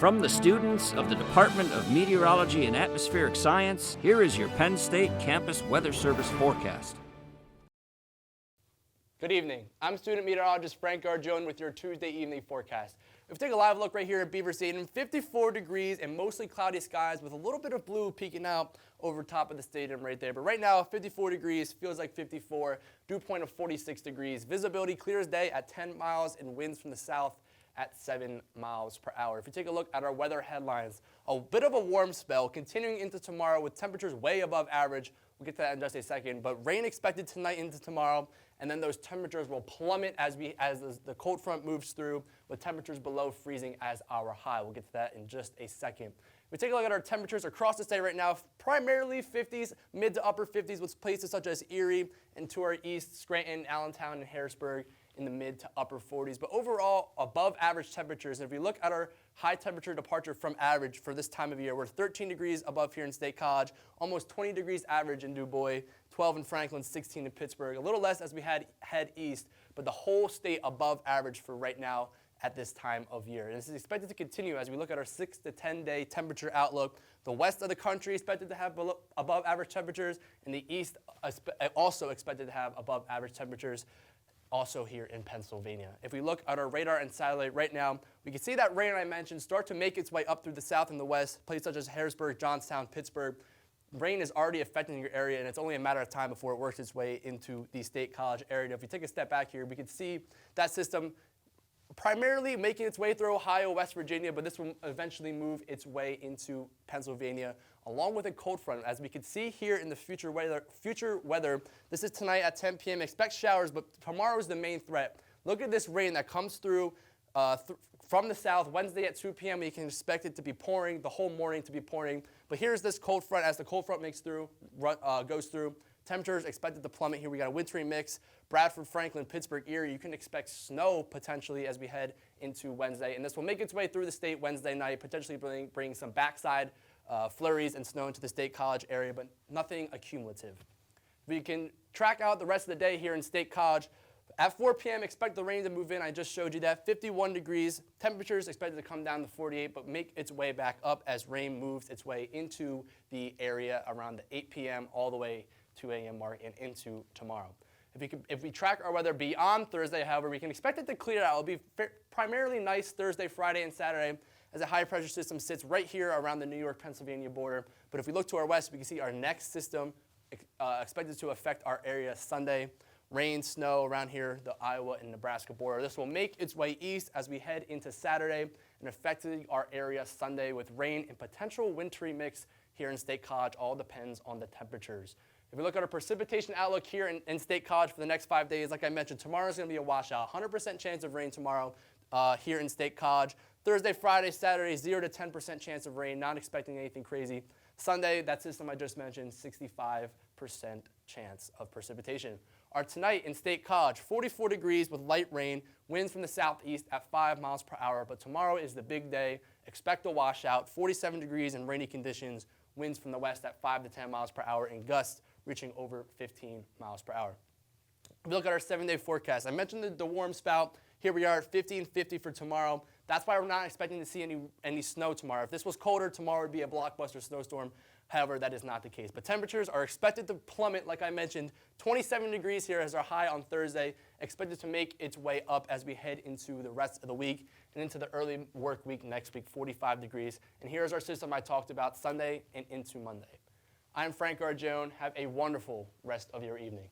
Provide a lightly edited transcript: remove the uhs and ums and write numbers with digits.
From the students of the Department of Meteorology and Atmospheric Science, here is your Penn State Campus Weather Service forecast. Good evening. I'm student meteorologist Frank Gargione with your Tuesday evening forecast. If we take a live look right here at Beaver Stadium, 54 degrees and mostly cloudy skies with a little bit of blue peeking out over top of the stadium right there. But right now, 54 degrees, feels like 54, dew point of 46 degrees. Visibility clear as day at 10 miles and winds from the south at 7 miles per hour. If you take a look at our weather headlines, a bit of a warm spell continuing into tomorrow with temperatures way above average. We'll get to that in just a second, but rain expected tonight into tomorrow, and then those temperatures will plummet as the cold front moves through with temperatures below freezing as our high. We'll get to that in just a second. If we take a look at our temperatures across the state right now, primarily 50s, mid to upper 50s with places such as Erie and to our east, Scranton, Allentown, and Harrisburg in the mid to upper 40s, but overall above average temperatures. And if we look at our high temperature departure from average for this time of year, we're 13 degrees above here in State College, almost 20 degrees average in Du Bois, 12 in Franklin, 16 in Pittsburgh, a little less as we head east, but the whole state above average for right now at this time of year. And this is expected to continue as we look at our 6 to 10 day temperature outlook. The west of the country expected to have above average temperatures, and the east also expected to have above average temperatures. Also here in Pennsylvania. If we look at our radar and satellite right now, we can see that rain I mentioned start to make its way up through the south and the west, places such as Harrisburg, Johnstown, Pittsburgh. Rain is already affecting your area, and it's only a matter of time before it works its way into the State College area. If you take a step back here, we can see that system primarily making its way through Ohio, West Virginia, but this will eventually move its way into Pennsylvania, along with a cold front. As we can see here in the future weather, this is tonight at 10 p.m. Expect showers, but tomorrow is the main threat. Look at this rain that comes through from the south Wednesday at 2 p.m. You can expect it to be pouring, the whole morning to be pouring. But here's this cold front as the cold front goes through. Temperatures expected to plummet here. We got a wintry mix. Bradford, Franklin, Pittsburgh, Erie. You can expect snow potentially as we head into Wednesday. And this will make its way through the state Wednesday night, potentially bring some backside flurries and snow into the State College area, but nothing accumulative. We can track out the rest of the day here in State College. At 4 p.m., expect the rain to move in. I just showed you that. 51 degrees. Temperatures expected to come down to 48, but make its way back up as rain moves its way into the area around the 8 p.m. all the way 2 a.m. mark and into tomorrow. If we track our weather beyond Thursday, however, we can expect it to clear out. It'll be primarily nice Thursday, Friday, and Saturday as a high pressure system sits right here around the New York-Pennsylvania border. But if we look to our west, we can see our next system expected to affect our area Sunday. Rain, snow around here, the Iowa and Nebraska border. This will make its way east as we head into Saturday and affecting our area Sunday with rain and potential wintry mix here in State College. All depends on the temperatures. If we look at our precipitation outlook here in State College for the next 5 days, like I mentioned, tomorrow is going to be a washout. 100% chance of rain tomorrow here in State College. Thursday, Friday, Saturday, 0 to 10% chance of rain, not expecting anything crazy. Sunday, that system I just mentioned, 65% chance of precipitation. Our tonight in State College, 44 degrees with light rain, winds from the southeast at 5 miles per hour. But tomorrow is the big day. Expect a washout, 47 degrees and rainy conditions, winds from the west at 5 to 10 miles per hour, and gusts reaching over 15 miles per hour. If we look at our 7-day forecast, I mentioned the warm spout. Here we are at 50 and 50 for tomorrow. That's why we're not expecting to see any snow tomorrow. If this was colder, tomorrow would be a blockbuster snowstorm. However, that is not the case. But temperatures are expected to plummet, like I mentioned. 27 degrees here as our high on Thursday, expected to make its way up as we head into the rest of the week and into the early work week next week, 45 degrees. And here's our system I talked about Sunday and into Monday. I'm Frank Gargione. Have a wonderful rest of your evening.